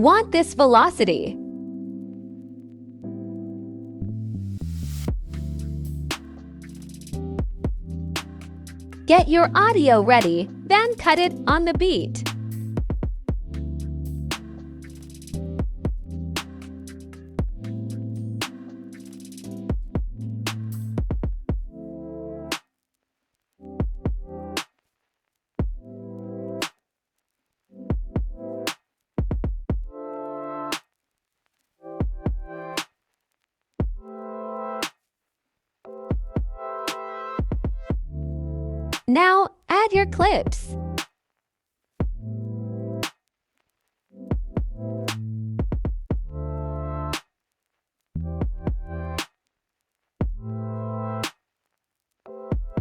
want this velocity. Get your audio ready, then cut it on the beat. Now, add your clips.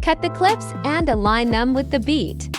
Cut the clips and align them with the beat.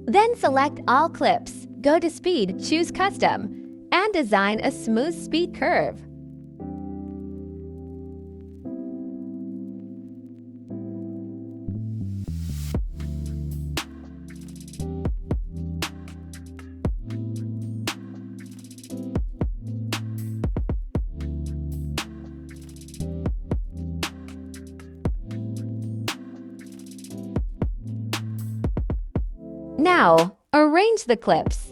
Then select all clips, go to Speed, choose Custom, and design a smooth speed curve. Now, arrange the clips.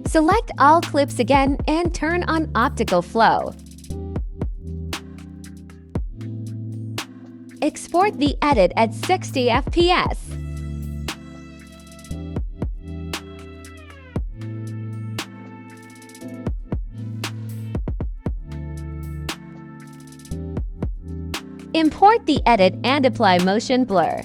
Select all clips again and turn on optical flow. Export the edit at 60 fps. Import the edit and apply motion blur.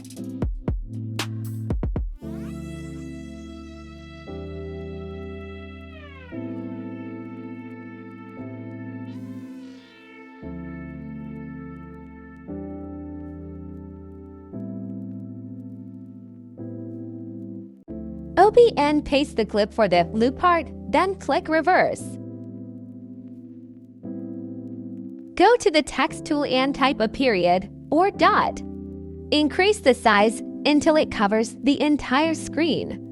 Copy and paste the clip for the loop part, then click Reverse. Go to the text tool and type a period or dot. Increase the size until it covers the entire screen.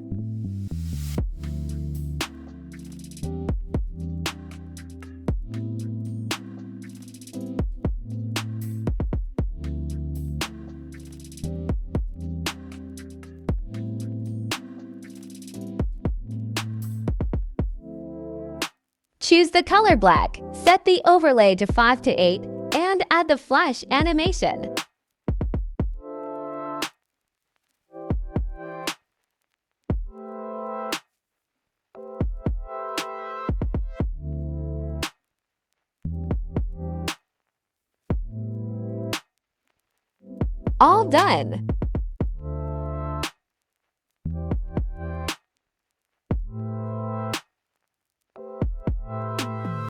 Choose the color black, set the overlay to 5 to 8, and add the flash animation. All done!